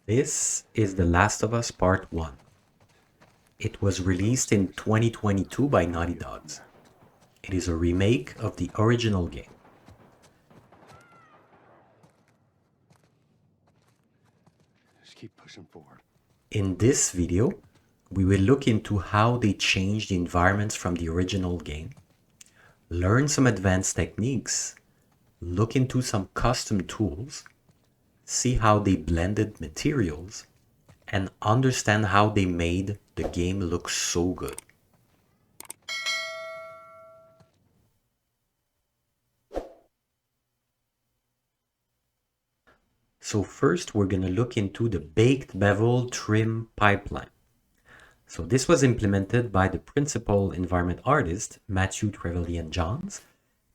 This is The Last of Us Part 1. It was released in 2022 by Naughty Dog. It is a remake of the original game. Just keep pushing forward. In this video, we will look into how they changed the environments from the original game, learn some advanced techniques, look into some custom tools, see how they blended materials, and understand how they made the game look so good. So first, we're going to look into the Baked-Bevel trim pipeline. So this was implemented by the principal environment artist, Matthew Trevelyan-Johns,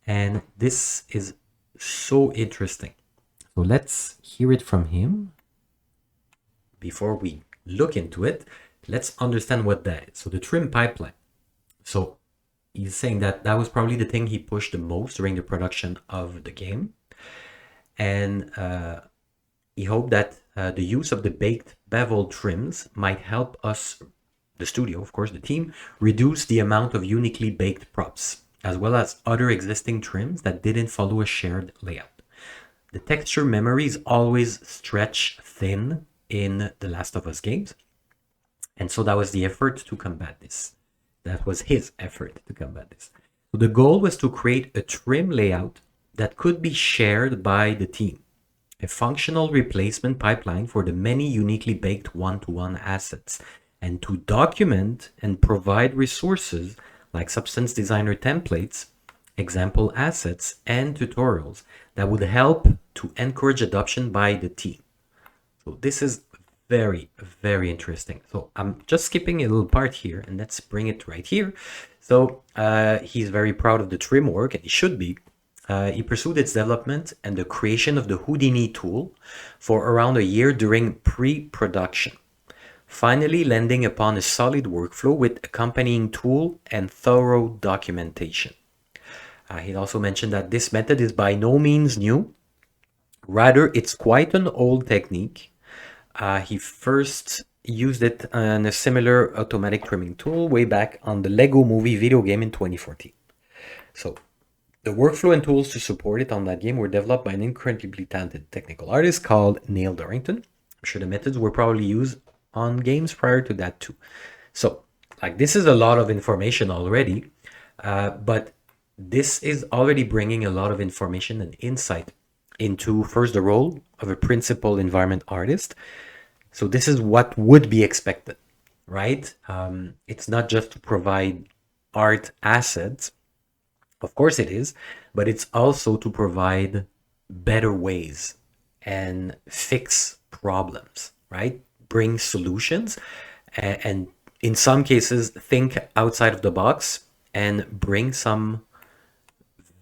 and this is so interesting. So let's hear it from him. Before we look into it, let's understand what that is. So the trim pipeline. So he's saying that that was probably the thing he pushed the most during the production of the game. And he hoped that the use of the Baked-Bevel trims might help us, the studio, of course, the team, reduce the amount of uniquely baked props, as well as other existing trims that didn't follow a shared layout. The texture memory is always stretched thin in the Last of Us games, and so that was the effort to combat this. That was his effort to combat this. So the goal was to create a trim layout that could be shared by the team, a functional replacement pipeline for the many uniquely baked one-to-one assets, and to document and provide resources like Substance Designer templates, example assets, and tutorials that would help to encourage adoption by the team. So this is very, very interesting. So I'm just skipping a little part here, and let's bring it right here. So he's very proud of the trim work, and he should be. He pursued its development and the creation of the Houdini tool for around a year during pre-production, finally landing upon a solid workflow with accompanying tool and thorough documentation. He also mentioned that this method is by no means new. Rather, it's quite an old technique. He first used it in a similar automatic trimming tool way back on the Lego Movie video game in 2014. So the workflow and tools to support it on that game were developed by an incredibly talented technical artist called Neil Dorrington. I'm sure the methods were probably used on games prior to that too. So, like, this is a lot of information already, but this is already bringing a lot of information and insight into first the role of a principal environment artist. So this is what would be expected, right? It's not just to provide art assets. Of course it is, but it's also to provide better ways and fix problems, right? Bring solutions, and in some cases think outside of the box and bring some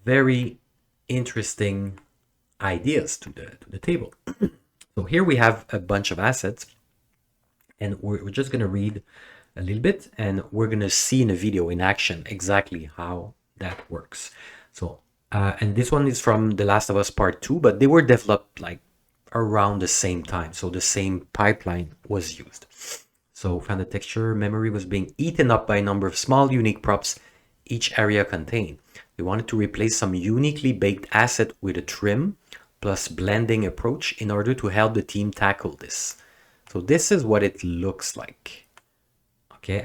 very interesting ideas to the table. So here we have a bunch of assets, and we're just going to read a little bit, and we're going to see in a video in action exactly how that works. So and this one is from The Last of Us Part 2, but they were developed like around the same time, so the same pipeline was used. So found the texture memory was being eaten up by a number of small unique props each area contained. We wanted to replace some uniquely baked asset with a trim plus blending approach in order to help the team tackle this. So this is what it looks like. Okay,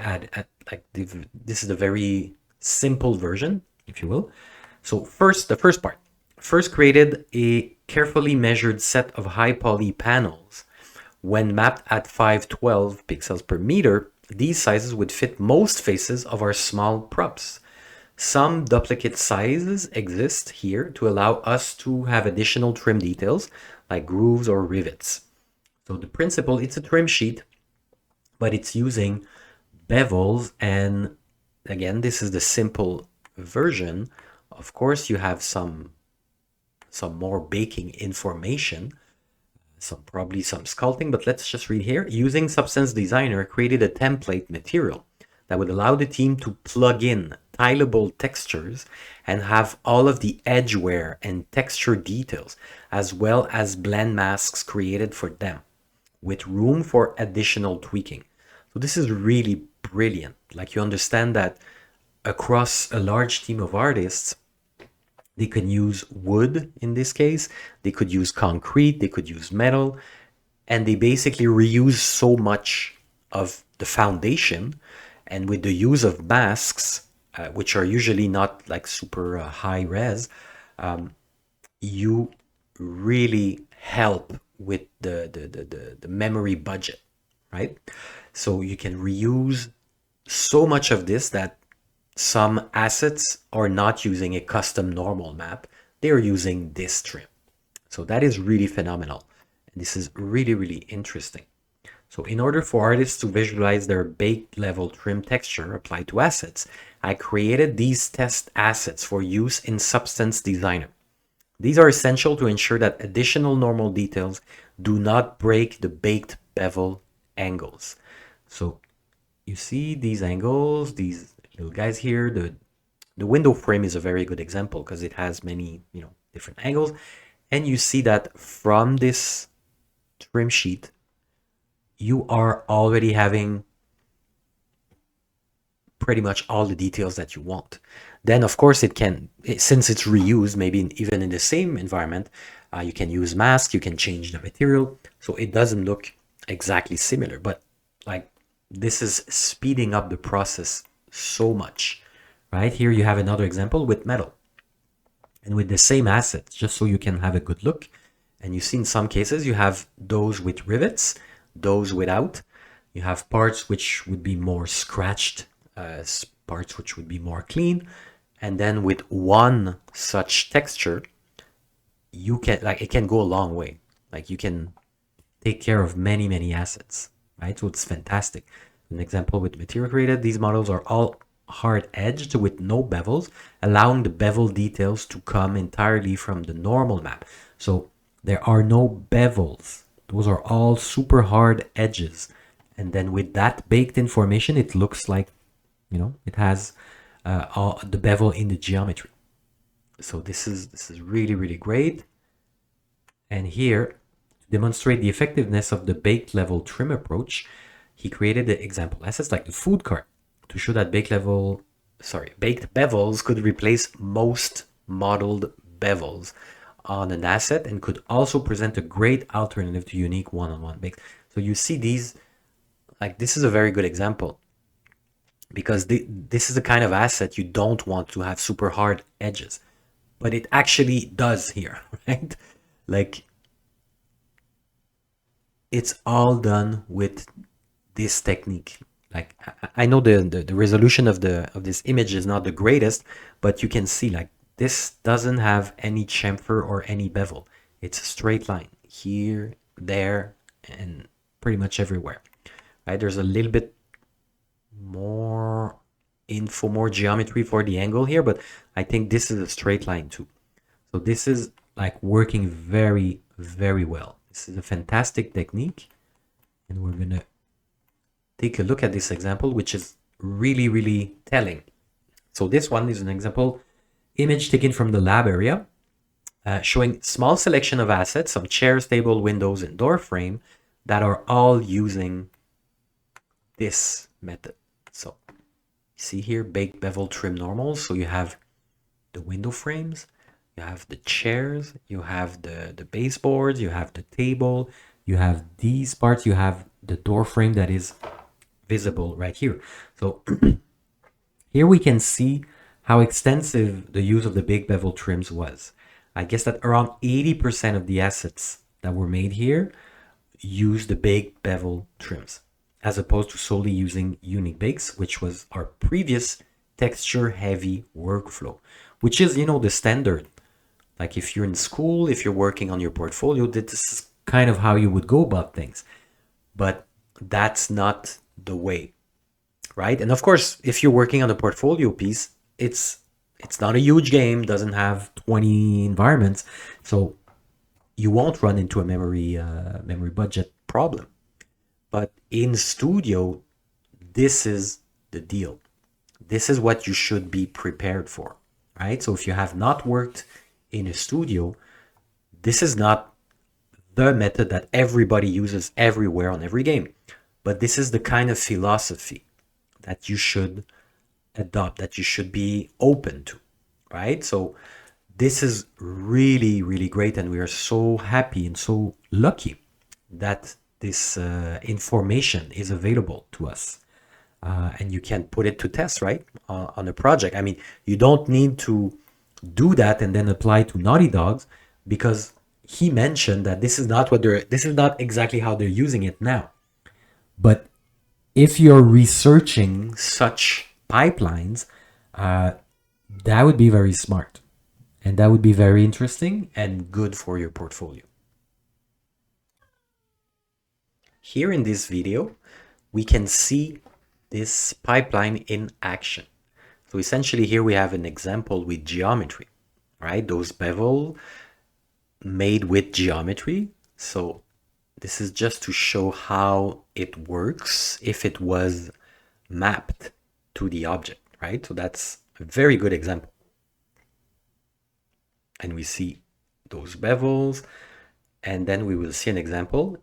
this is a very simple version, if you will. So first, the first part. First created a carefully measured set of high poly panels. When mapped at 512 pixels per meter, these sizes would fit most faces of our small props. Some duplicate sizes exist here to allow us to have additional trim details like grooves or rivets. So the principle, it's a trim sheet, but it's using bevels, and again, this is the simple version. Of course, you have some more baking information, probably some sculpting, but let's just read here. Using Substance Designer created a template material that would allow the team to plug in tileable textures and have all of the edge wear and texture details, as well as blend masks created for them. with room for additional tweaking. So this is really brilliant. Like, you understand that across a large team of artists, they can use wood in this case, they could use concrete, they could use metal, and they basically reuse so much of the foundation. And with the use of masks, which are usually not like super high res, you really help with the memory budget, right? So you can reuse so much of this that some assets are not using a custom normal map, they're using this trim. So that is really phenomenal. And this is really, really interesting. So in order for artists to visualize their baked level trim texture applied to assets, I created these test assets for use in Substance Designer. These are essential to ensure that additional normal details do not break the baked bevel angles. So you see these angles, these little guys here. The window frame is a very good example because it has many, different angles. And you see that from this trim sheet, you are already having pretty much all the details that you want. Then, of course, since it's reused, maybe even in the same environment, you can use masks, you can change the material, so it doesn't look exactly similar. But like, this is speeding up the process so much, right? Here you have another example with metal and with the same assets, just so you can have a good look. And you see in some cases you have those with rivets, those without. You have parts which would be more scratched, parts which would be more clean. And then with one such texture, you can, like, it can go a long way. Like, you can take care of many, many assets, right? So it's fantastic. An example with material created, these models are all hard edged with no bevels, allowing the bevel details to come entirely from the normal map. So there are no bevels. Those are all super hard edges. And then with that baked in formation, it looks like, it has all the bevel in the geometry. So this is really, really great. And here, to demonstrate the effectiveness of the baked level trim approach, he created the example assets like the food cart to show that baked bevels could replace most modeled bevels on an asset and could also present a great alternative to unique one-on-one bakes. So you see these, like, this is a very good example because this is the kind of asset you don't want to have super hard edges, but it actually does here, right? Like, it's all done with this technique. Like, I know the resolution of this image is not the greatest, but you can see, like, this doesn't have any chamfer or any bevel. It's a straight line here, there, and pretty much everywhere, right? There's a little bit more info, more geometry for the angle here, but I think this is a straight line too. So this is like working very, very well. This is a fantastic technique, and we're gonna take a look at this example, which is really, really telling. So this one is an example image taken from the lab area, showing small selection of assets, some chairs, table, windows, and door frame that are all using this method. So you see here, baked bevel trim normals. So you have the window frames, you have the chairs, you have the baseboards, you have the table, you have these parts, you have the door frame that is visible right here. So here we can see how extensive the use of the baked bevel trims was. I guess that around 80% of the assets that were made here use the baked bevel trims, as opposed to solely using unique bakes, which was our previous texture heavy workflow, which is, the standard. Like, if you're in school, if you're working on your portfolio, this is kind of how you would go about things. But that's not the way, right? And of course, if you're working on a portfolio piece, it's not a huge game, doesn't have 20 environments, so you won't run into a memory budget problem. But in studio, this is the deal. This is what you should be prepared for, right? So if you have not worked in a studio, this is not the method that everybody uses everywhere on every game. But this is the kind of philosophy that you should adopt, that you should be open to, right? So this is really, really great, and we are so happy and so lucky that this information is available to us. And you can put it to test, right, on a project. I mean, you don't need to do that and then apply to Naughty Dogs, because he mentioned that this is not exactly how they're using it now. But if you're researching such pipelines, that would be very smart, and that would be very interesting and good for your portfolio. Here in this video, we can see this pipeline in action. So essentially here we have an example with geometry, right? Those bevel made with geometry. So this is just to show how it works if it was mapped to the object, right? So that's a very good example. And we see those bevels, and then we will see an example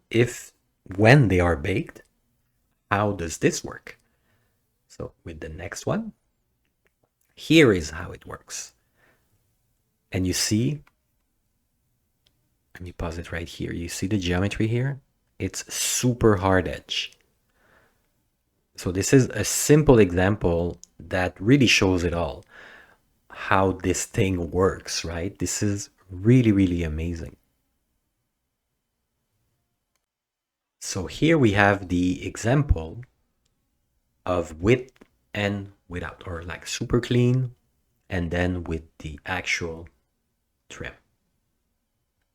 when they are baked, how does this work? So with the next one, here is how it works. And you see, let me pause it right here. You see the geometry here? It's super hard edge. So this is a simple example that really shows it all, how this thing works, right? This is really, really amazing. So here we have the example of with and without, or like super clean, and then with the actual trim.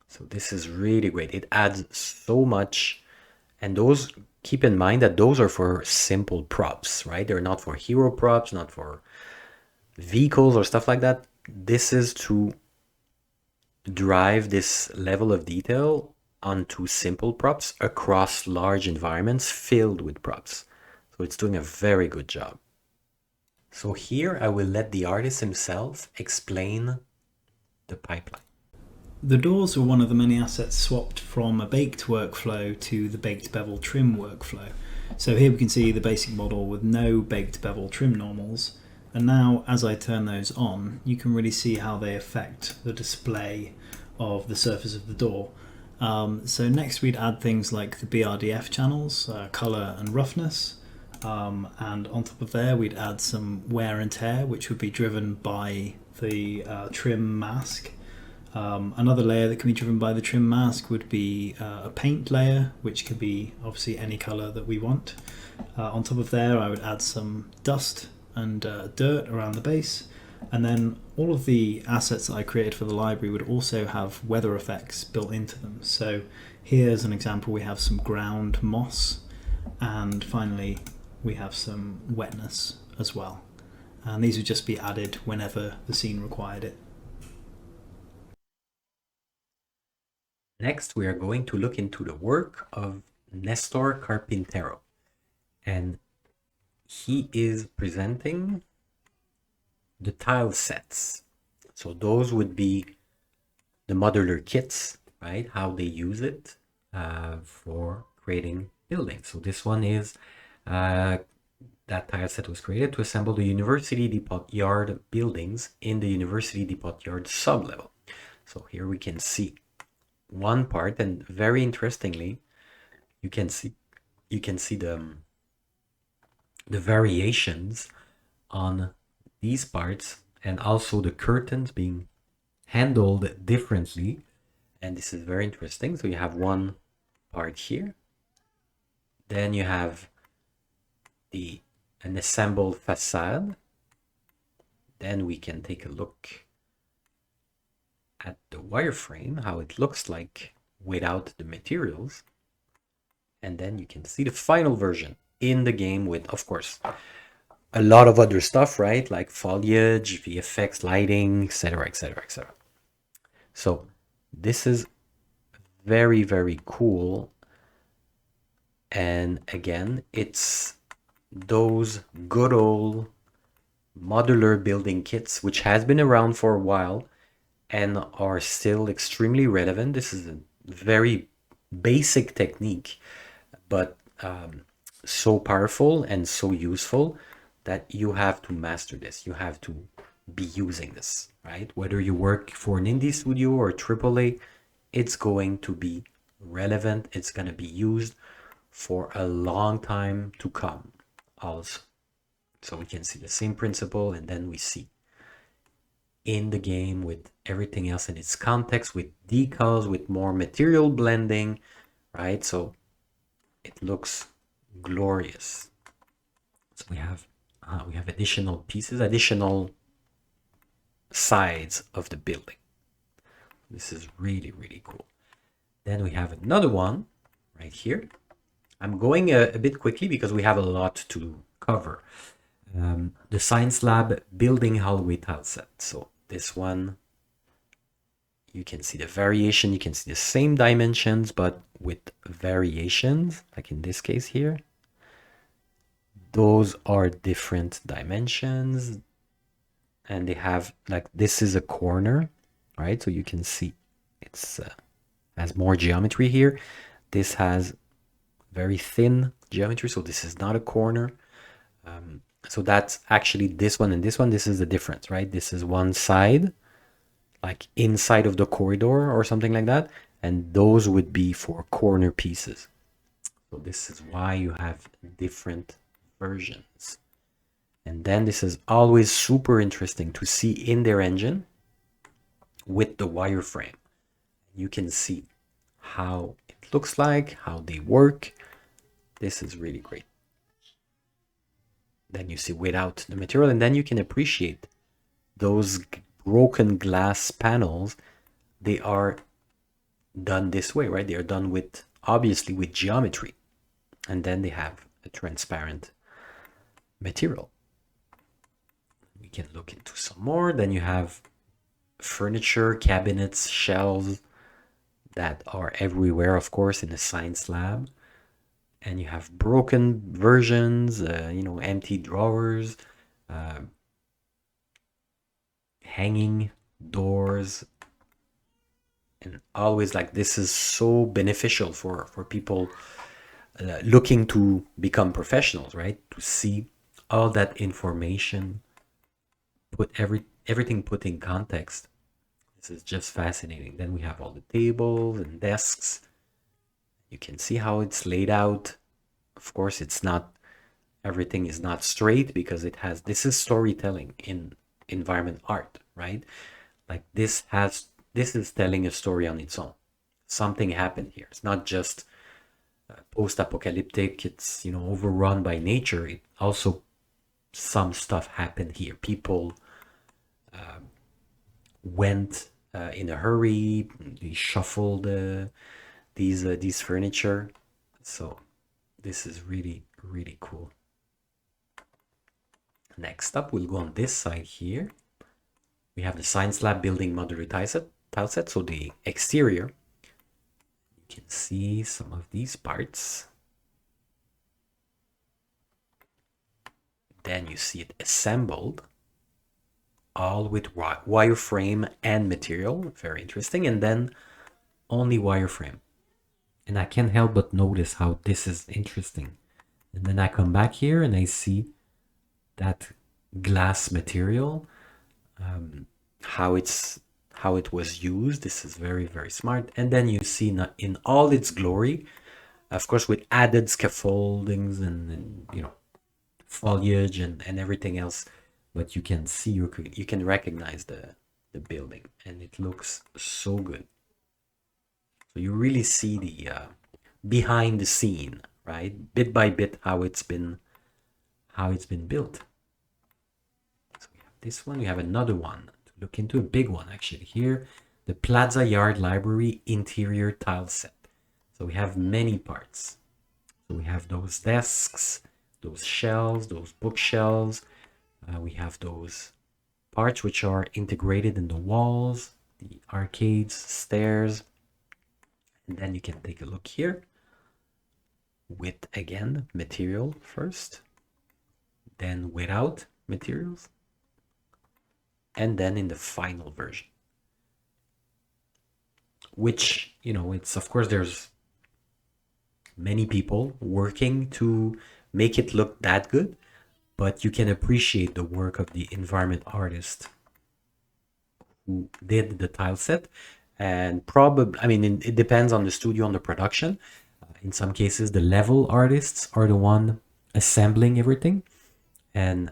So this is really great. It adds so much. And those, keep in mind that those are for simple props, right? They're not for hero props, not for vehicles or stuff like that. This is to drive this level of detail onto simple props across large environments filled with props. So it's doing a very good job. So here I will let the artist himself explain the pipeline. The doors were one of the many assets swapped from a baked workflow to the Baked-Bevel trim workflow. So here we can see the basic model with no Baked-Bevel trim normals. And now as I turn those on, you can really see how they affect the display of the surface of the door. So next we'd add things like the BRDF channels, color and roughness. And on top of there we'd add some wear and tear, which would be driven by the trim mask. Another layer that can be driven by the trim mask would be a paint layer, which can be obviously any color that we want. On top of there I would add some dust and dirt around the base, and then all of the assets that I created for the library would also have weather effects built into them. So here's an example. We have some ground moss, and finally we have some wetness as well, and these would just be added whenever the scene required it. Next, we are going to look into the work of Nestor Carpintero, and he is presenting the Tilesets. So those would be the modular kits, right? How they use it for creating buildings. So this one is that tileset was created to assemble the University Depot Yard buildings in the University Depot Yard sublevel. So here we can see one part, and very interestingly, you can see the variations on these parts, and also the curtains being handled differently. And this is very interesting. So you have one part here, then you have an assembled facade. Then we can take a look at the wireframe, how it looks like without the materials. And then you can see the final version in the game with, of course, a lot of other stuff, right? Like foliage, VFX, lighting, etc., etc., etc. So this is very, very cool. And again, it's those good old modular building kits, which has been around for a while and are still extremely relevant. This is a very basic technique, but so powerful and so useful that you have to master this. You have to be using this, right? Whether you work for an indie studio or AAA, it's going to be relevant. It's going to be used for a long time to come also. So we can see the same principle, and then we see in the game with everything else in its context, with decals, with more material blending, right? So it looks glorious. So we have additional pieces, additional sides of the building. This is really, really cool. Then we have another one right here. I'm going a bit quickly because we have a lot to cover. The Science Lab building hallway tile set. So this one, you can see the variation. You can see the same dimensions, but with variations, like in this case here. Those are different dimensions, and they have, like, this is a corner, right? So you can see it's has more geometry here. This has very thin geometry, so this is not a corner. So that's actually this one and this one. This is the difference, right? This is one side, like inside of the corridor or something like that, and those would be for corner pieces. So this is why you have different versions. And then this is always super interesting to see in their engine with the wireframe. You can see how it looks like, how they work. This is really great. Then you see without the material, and then you can appreciate those broken glass panels. They are done this way, right? They are done with, obviously, with geometry, and then they have a transparent material. We can look into some more. Then you have furniture, cabinets, shelves that are everywhere, of course, in the science lab. And you have broken versions, empty drawers, hanging doors, and always, like, this is so beneficial for people looking to become professionals, right? To see all that information, put everything put in context. This is just fascinating. Then we have all the tables and desks. You can see how it's laid out. Of course, it's not, everything is not straight because this is storytelling in environment art, right? Like this is telling a story on its own. Something happened here. It's not just post-apocalyptic, it's, overrun by nature. It also, some stuff happened here. People went in a hurry. They shuffled these furniture. So this is really, really cool. Next up, we'll go on this side here. We have the Science Lab building modular tile set. So the exterior, you can see some of these parts. Then you see it assembled, all with wireframe and material. Very interesting. And then only wireframe. And I can't help but notice how this is interesting. And then I come back here and I see that glass material, how it was used. This is very, very smart. And then you see in all its glory, of course, with added scaffoldings and foliage and everything else. But you can see, you can recognize the building, and it looks so good. So you really see the behind the scene, right? Bit by bit, how it's been built. So we have this one. We have another one to look into, a big one actually here. The Plaza Yard Library interior tile set. So we have many parts. So we have those desks, those shelves, those bookshelves. We have those parts which are integrated in the walls, the arcades, stairs. And then you can take a look here with, again, material first, then without materials, and then in the final version. Which, it's, of course, there's many people working to make it look that good, but you can appreciate the work of the environment artist who did the tile set. And probably, I mean, it depends on the studio, on the production. In some cases, the level artists are the one assembling everything, and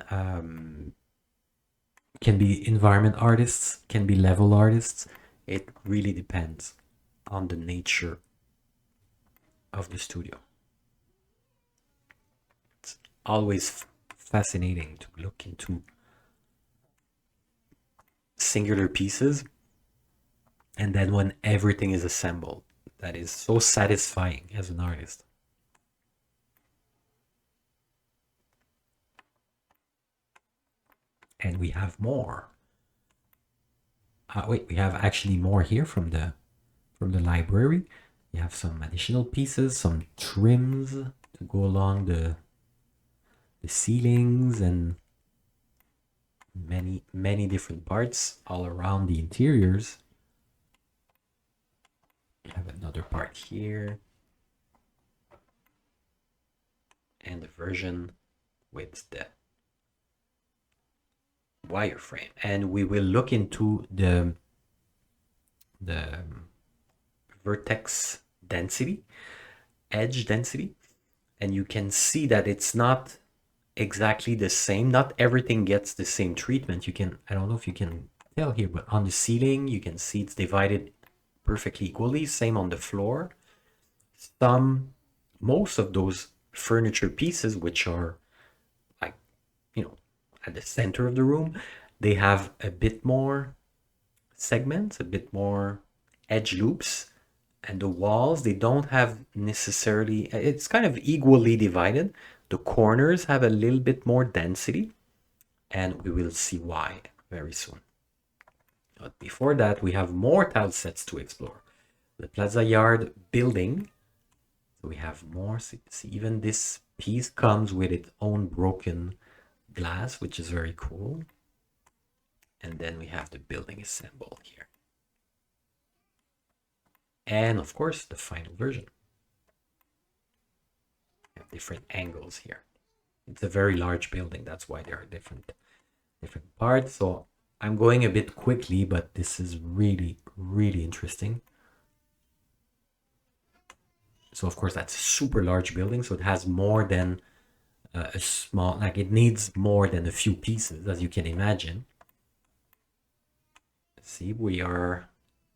can be environment artists, can be level artists. It really depends on the nature of the studio. It's always fascinating to look into singular pieces, and then when everything is assembled, that is so satisfying as an artist. And we have more. Wait, we have actually more here from the library. We have some additional pieces, some trims to go along the ceilings, and many different parts all around the interiors. We have another part here, and the version with the wireframe. And we will look into the vertex density, edge density, and you can see that it's not exactly the same. Not everything gets the same treatment. You can, I don't know if you can tell here, but on the ceiling you can see it's divided perfectly equally. Same on the floor. Most of those furniture pieces, which are like, you know, at the center of the room, they have a bit more segments, a bit more edge loops, and the walls, they don't have necessarily, it's kind of equally divided. The corners have a little bit more density, and we will see why very soon. But before that, we have more tile sets to explore. The Plaza Yard building. So we have more. See, even this piece comes with its own broken glass, which is very cool. And then we have the building assembled here. And of course, the final version. We have different angles here. It's a very large building. That's why there are different parts. So I'm going a bit quickly, but this is really, really interesting. So of course, that's a super large building. So it has more than a small, like it needs more than a few pieces, as you can imagine. See, we are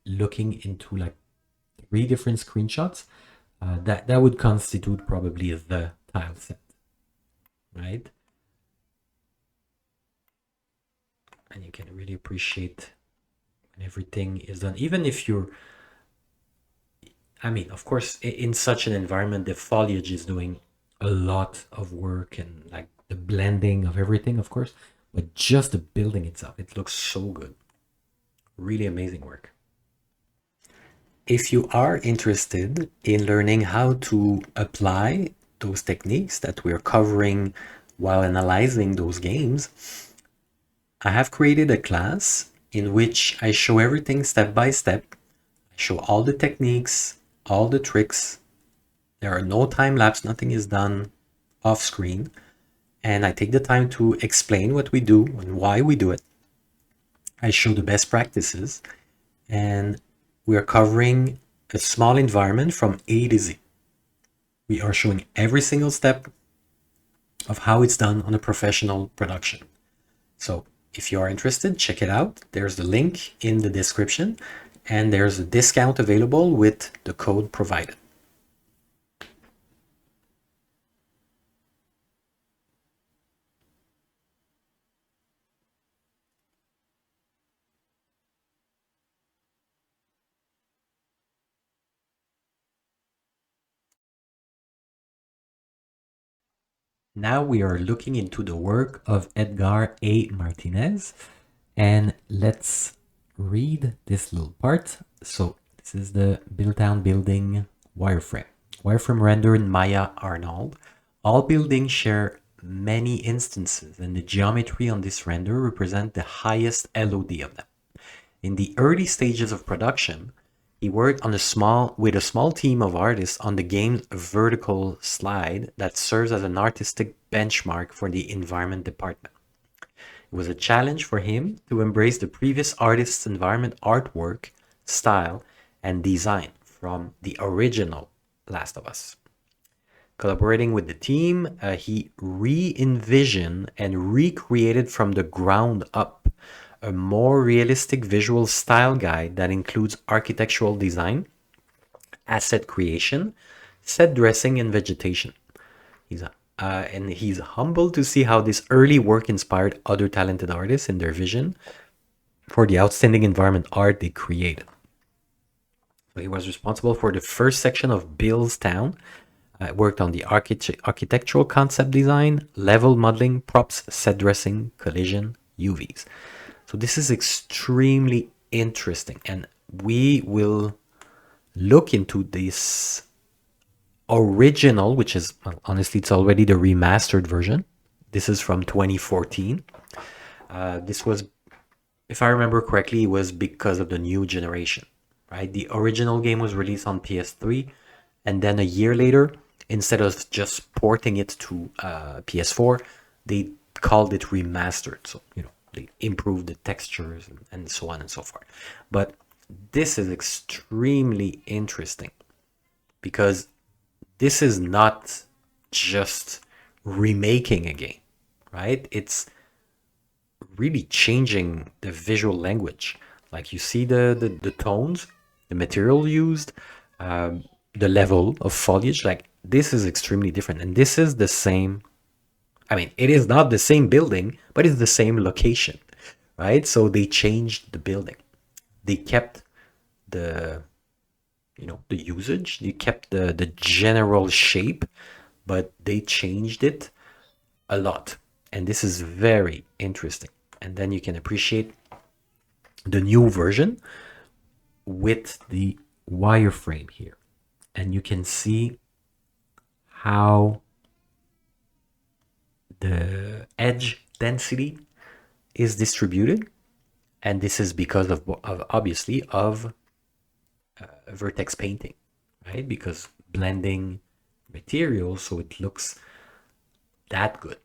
looking into like 3 different screenshots. That would constitute probably the tile set, right? And you can really appreciate when everything is done. Even if you're, I mean, of course, in such an environment, the foliage is doing a lot of work, and like the blending of everything, of course, but just the building itself, it looks so good. Really amazing work. If you are interested in learning how to apply those techniques that we're covering while analyzing those games, I have created a class in which I show everything step by step. I show all the techniques, all the tricks. There are no time lapse, nothing is done off screen. And I take the time to explain what we do and why we do it. I show the best practices, and we are covering a small environment from A to Z. We are showing every single step of how it's done on a professional production. So if you are interested, check it out. There's the link in the description, and there's a discount available with the code provided. Now we are looking into the work of Edgar A. Martinez, and let's read this little part. So this is the Buildtown building wireframe. Wireframe render in Maya Arnold. All buildings share many instances, and the geometry on this render represent the highest LOD of them. In the early stages of production, He worked on with a small team of artists on the game's vertical slide that serves as an artistic benchmark for the environment department. It was a challenge for him to embrace the previous artist's environment artwork, style, and design from the original Last of Us. Collaborating with the team, he re-envisioned and recreated from the ground up a more realistic visual style guide that includes architectural design, asset creation, set dressing, and vegetation. And he's humbled to see how this early work inspired other talented artists in their vision for the outstanding environment art they created. So he was responsible for the first section of Bill's Town, worked on the architectural concept design, level modeling, props, set dressing, collision, UVs. So this is extremely interesting, and we will look into this original, which is, well, honestly, it's already the remastered version. This is from 2014. This was, if I remember correctly, it was because of the new generation, right? The original game was released on PS3, and then a year later, instead of just porting it to PS4, they called it remastered. So, they improved the textures and so on and so forth. But this is extremely interesting because this is not just remaking a game, right? It's really changing the visual language. Like, you see the tones, the material used, the level of foliage. Like, this is extremely different. And this is the same. I mean, it is not the same building, but it's the same location, right? So they changed the building. They kept the usage. They kept the general shape, but they changed it a lot. And this is very interesting. And then you can appreciate the new version with the wireframe here. And you can see how the edge density is distributed, and this is because of obviously of vertex painting, right? Because blending materials so it looks that good,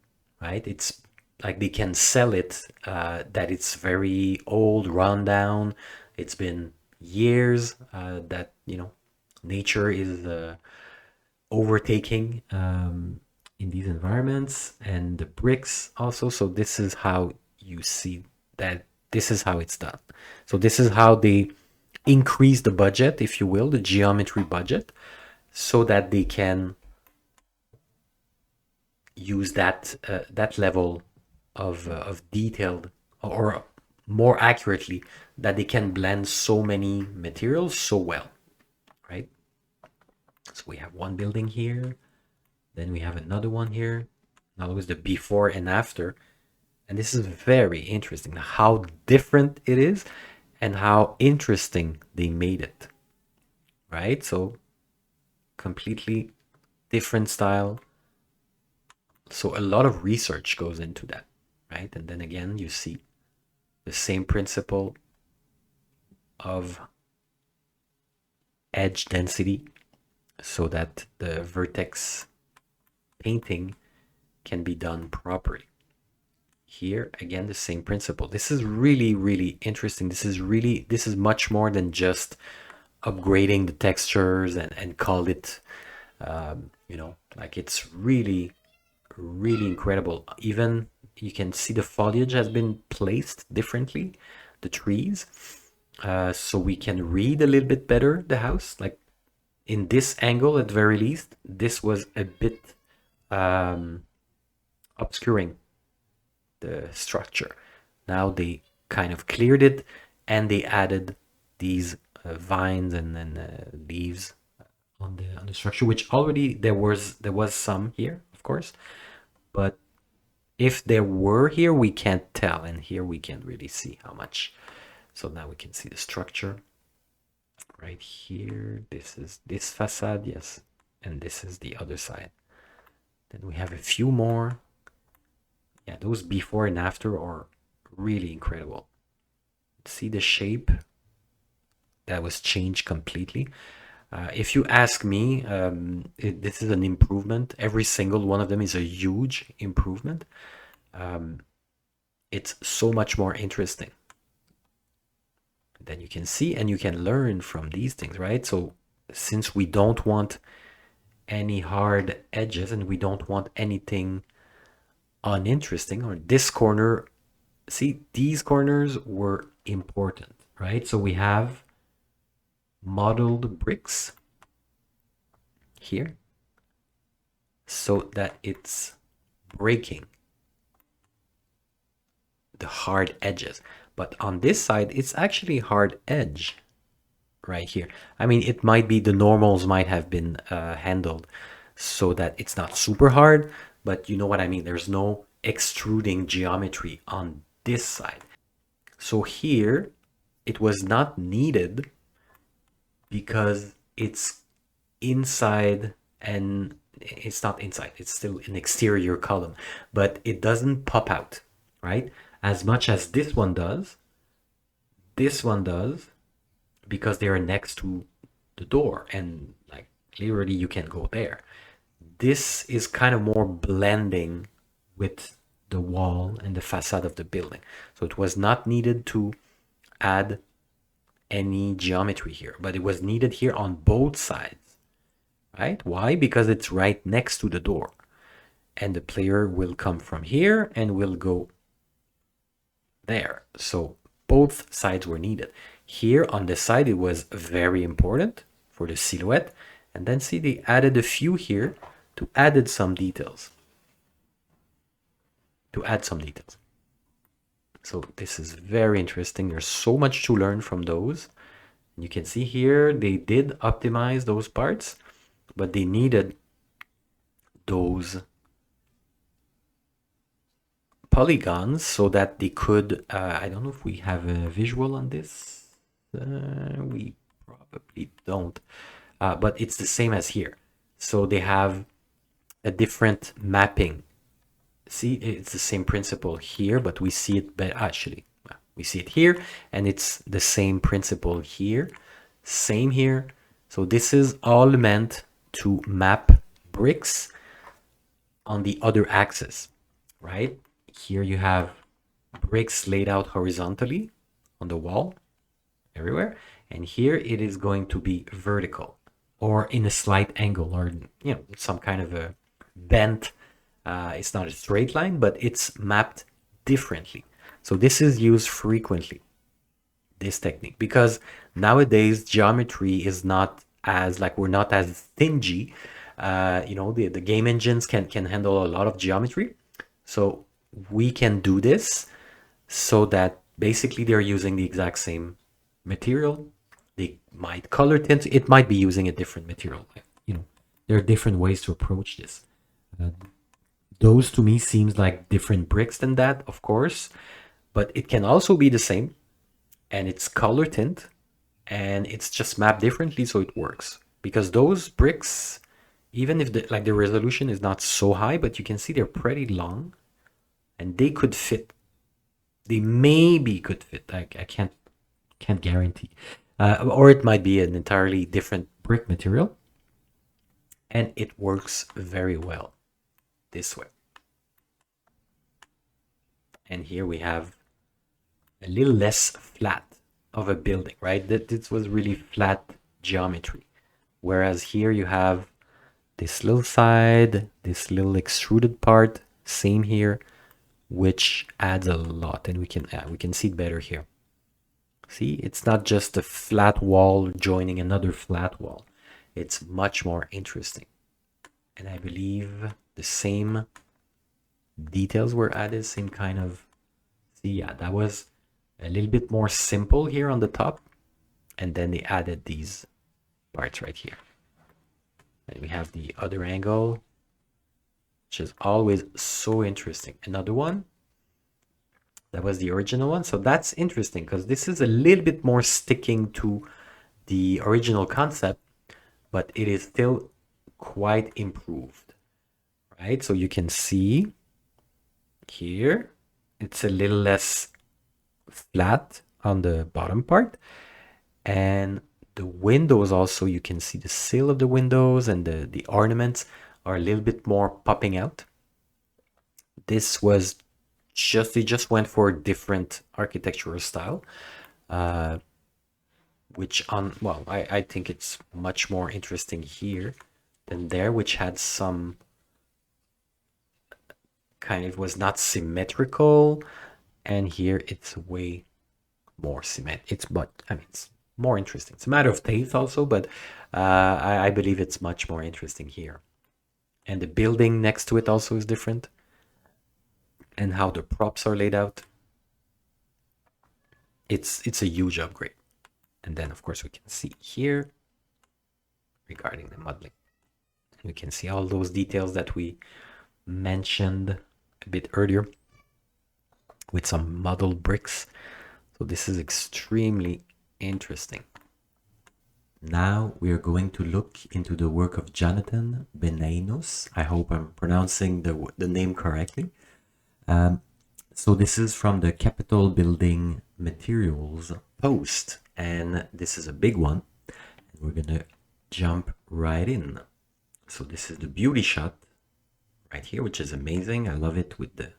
right? It's like they can sell it that it's very old, rundown. It's been years that nature is overtaking in these environments, and the bricks also. So this is how you see that this is how it's done. So this is how they increase the budget, if you will, the geometry budget, so that they can use that level of detailed, or more accurately, that they can blend so many materials so well, right? So we have one building here, then we have another one here. Now it was the before and after. And this is very interesting, how different it is and how interesting they made it, right? So completely different style. So a lot of research goes into that, right? And then again, you see the same principle of edge density so that the vertex painting can be done properly. Here again, the same principle. This is really, really interesting. This is much more than just upgrading the textures and call it like, it's really, really incredible. Even you can see the foliage has been placed differently, the trees, so we can read a little bit better the house. Like, in this angle, at very least, this was a bit obscuring the structure. Now they kind of cleared it, and they added these vines and then leaves on the structure, which already there was some here, of course, but if there were here, we can't tell, and here we can really see how much. So now we can see the structure right here. This is this facade, yes, and this is the other side. Then we have a few more. Yeah, those before and after are really incredible. See the shape that was changed completely. If you ask me, this is an improvement. Every single one of them is a huge improvement. It's so much more interesting. Then you can see and you can learn from these things, right? So since we don't want any hard edges and we don't want anything uninteresting, or this corner, see, these corners were important, right? So we have modeled bricks here so that it's breaking the hard edges. But on this side, it's actually hard edge right here. I mean, it might be the normals might have been handled so that it's not super hard, but you know what I mean. There's no extruding geometry on this side. So here, it was not needed because it's inside, and it's not inside, it's still an exterior column, but it doesn't pop out, right? As much as this one does, because they are next to the door and like literally you can go there. This is kind of more blending with the wall and the facade of the building. So it was not needed to add any geometry here, but it was needed here on both sides, right? Why? Because it's right next to the door and the player will come from here and will go there. So both sides were needed. Here on this side, it was very important for the silhouette. And then see, they added a few here to add some details. So this is very interesting. There's so much to learn from those. You can see here, they did optimize those parts, but they needed those polygons so that they could, I don't know if we have a visual on this. We probably don't, but it's the same as here. So they have a different mapping. See, it's the same principle here, but we see it actually. We see it here, and it's the same principle here. Same here. So this is all meant to map bricks on the other axis, right? Here you have bricks laid out horizontally on the wall everywhere, and here it is going to be vertical or in a slight angle, or you know, some kind of a bent. It's not a straight line, but it's mapped differently. So this is used frequently, this technique, because nowadays geometry is not as, like, we're not as stingy. You know, the game engines can handle a lot of geometry. So we can do this so that basically they're using the exact same material. They might color tint, it might be using a different material. You know, there are different ways to approach this. Those to me seems like different bricks than that, of course, but it can also be the same, and it's color tint, and it's just mapped differently, so it works. Because those bricks, even if the resolution is not so high, but you can see they're pretty long, and they could fit. They maybe could fit. I can't guarantee. Or it might be an entirely different brick material, and it works very well this way. And here we have a little less flat of a building, right? This was really flat geometry. Whereas here you have this little side, this little extruded part, same here, which adds a lot. And we can see it better here. See, it's not just a flat wall joining another flat wall. It's much more interesting. And I believe the same details were added, same kind of, see, yeah, that was a little bit more simple here on the top. And then they added these parts right here. And we have the other angle, which is always so interesting. Another one, that was the original one. So that's interesting because this is a little bit more sticking to the original concept, but it is still quite improved, right? So you can see here, it's a little less flat on the bottom part, And the windows also, you can see the sill of the windows and the ornaments are a little bit more popping out. This was just, they just went for a different architectural style, which well, I think it's much more interesting here than there, which had some kind of, was not symmetrical, and here it's way more but I mean, it's more interesting. It's a matter of taste also, but I believe it's much more interesting here. And the building next to it also is different, and how the props are laid out. It's a huge upgrade. And then of course we can see here regarding the modeling, we can see all those details that we mentioned a bit earlier with some modeled bricks. So this is extremely interesting. Now we are going to look into the work of Jonathan Benainos. I hope I'm pronouncing the name correctly. So this is from the Capitol Building Materials post, and this is a big one. And we're gonna jump right in. So this is the beauty shot right here, which is amazing. I love it with the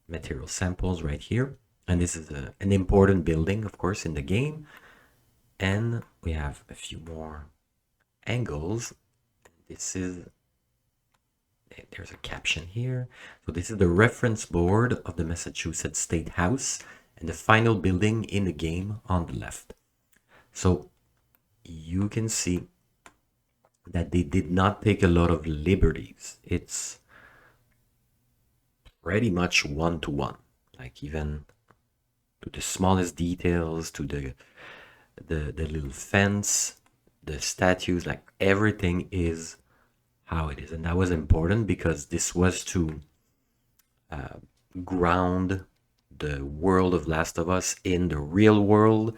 material samples right here. And this is an important building, of course, in the game. And we have a few more angles. This is, there's a caption here. So this is the reference board of the Massachusetts State House and the final building in the game on the left. So you can see that they did not take a lot of liberties. It's pretty much one-to-one, like even to the smallest details, to the little fence, the statues, like everything is how it is. And that was important because this was to ground the world of Last of Us in the real world,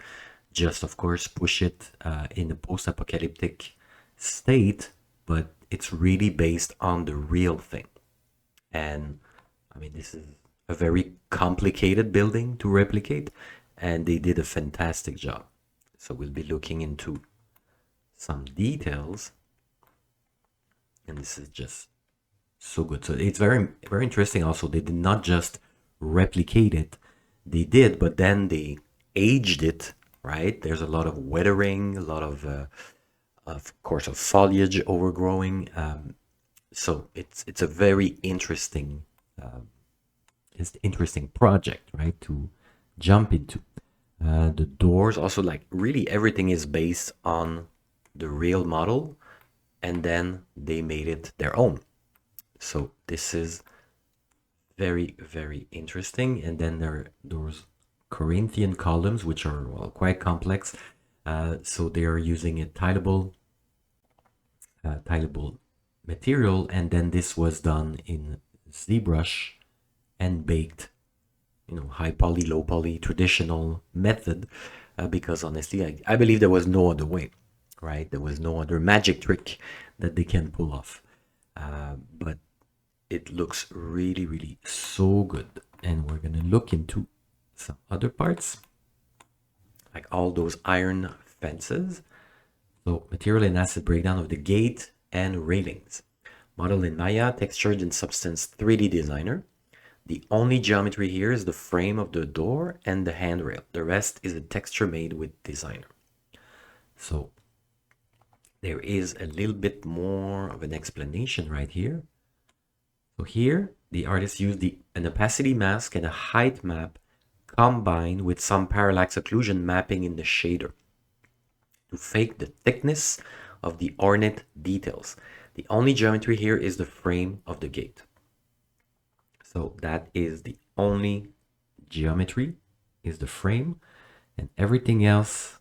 just of course push it in a post-apocalyptic state, but it's really based on the real thing. And I mean, this is a very complicated building to replicate, and they did a fantastic job. So we'll be looking into some details, and this is just so good. So it's very, very interesting. Also, they did not just replicate it, they did, but then they aged it, right? There's a lot of weathering, a lot of course, of foliage overgrowing. So it's a very interesting project, right, to jump into. The doors also, like, really everything is based on the real model, and then they made it their own. So this is very, very interesting. And then there are those Corinthian columns, which are, well, quite complex. So they are using a tileable material, and then this was done in ZBrush and baked, you know, high poly, low poly, traditional method, because honestly, I believe there was no other way, right? There was no other magic trick that they can pull off. But it looks really, really so good. And we're gonna look into some other parts, like all those iron fences. So material and asset breakdown of the gate and railings. Model in Maya, textured in Substance 3D Designer. The only geometry here is the frame of the door and the handrail. The rest is a texture made with Designer. So there is a little bit more of an explanation right here. So here, the artist used an opacity mask and a height map combined with some parallax occlusion mapping in the shader to fake the thickness of the ornate details. The only geometry here is the frame of the gate. So that is the only geometry, is the frame, and everything else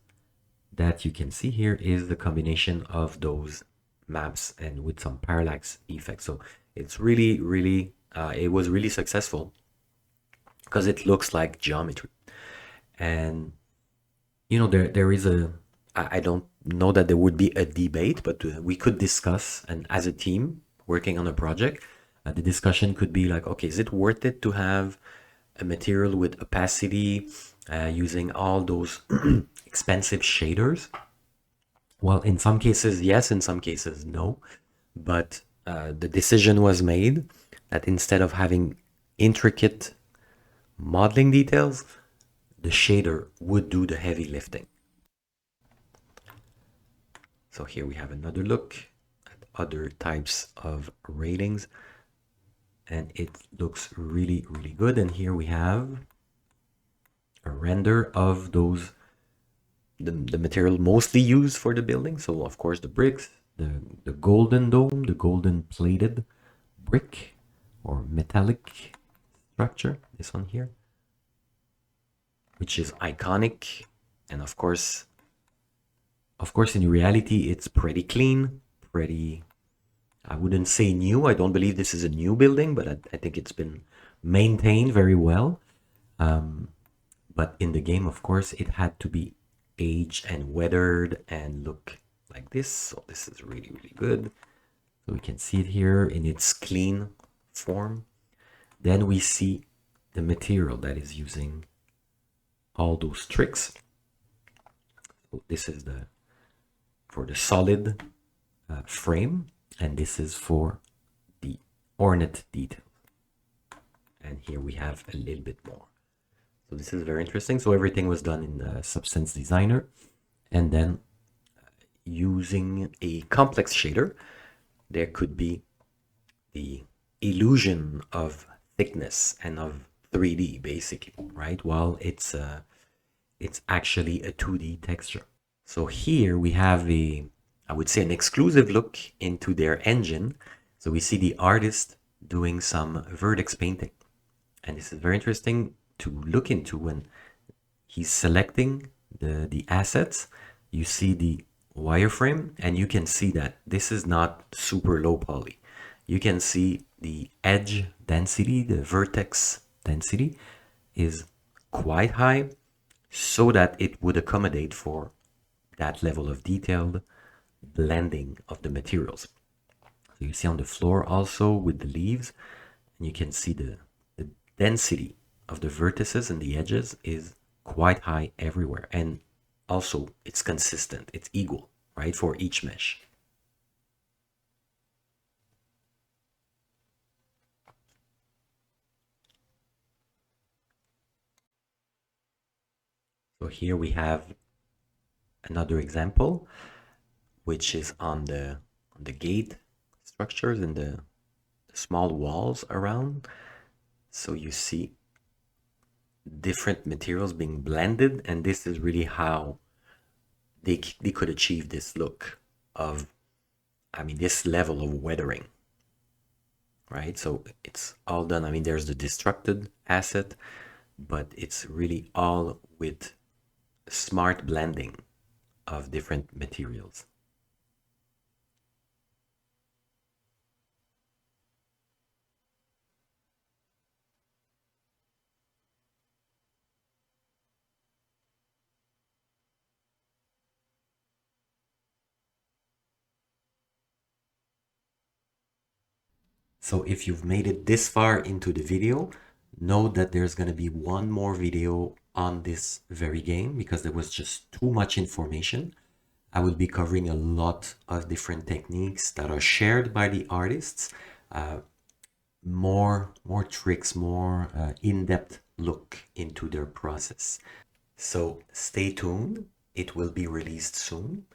that you can see here is the combination of those maps and with some parallax effects. So it's really, really, it was really successful because it looks like geometry. And, you know, there is I don't know that there would be a debate, but we could discuss, and as a team working on a project, the discussion could be like, okay, is it worth it to have a material with opacity using all those expensive shaders. Well, in some cases, yes, in some cases, no. But the decision was made that instead of having intricate modeling details, the shader would do the heavy lifting. So here we have another look at other types of ratings, and it looks really, really good. And here we have a render of those the material mostly used for the building. So of course the bricks, the golden dome, the golden plated brick or metallic structure, this one here, which is iconic. And of course in reality it's pretty clean, pretty, I wouldn't say new. I don't believe this is a new building, but I think it's been maintained very well. But in the game, of course, it had to be aged and weathered and look like this. So this is really, really good. So we can see it here in its clean form. Then we see the material that is using all those tricks. So this is for the solid frame, and this is for the ornate detail. And here we have a little bit more. So this is very interesting. So everything was done in the Substance Designer, and then using a complex shader, there could be the illusion of thickness and of 3D basically, right? While it's actually a 2D texture. So here we have I would say an exclusive look into their engine. So we see the artist doing some vertex painting, and this is very interesting to look into. When he's selecting the assets, you see the wireframe, and you can see that this is not super low poly. You can see the edge density, the vertex density is quite high, so that it would accommodate for that level of detailed blending of the materials. So you see on the floor also with the leaves, and you can see the density of the vertices and the edges is quite high everywhere, and also it's consistent, it's equal, right, for each mesh. So here we have another example, which is on the gate structures and the small walls around. So you see different materials being blended, and this is really how they could achieve this look of, I mean, this level of weathering, right? So it's all done. I mean, there's the destructed asset, but it's really all with smart blending of different materials. So if you've made it this far into the video, know that there's going to be one more video on this very game, because there was just too much information. I will be covering a lot of different techniques that are shared by the artists, more tricks, more in-depth look into their process. So stay tuned, it will be released soon.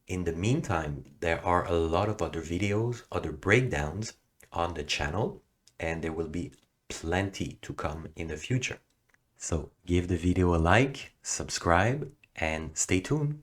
In the meantime, there are a lot of other videos, other breakdowns on the channel, and there will be plenty to come in the future. So give the video a like, subscribe, and stay tuned.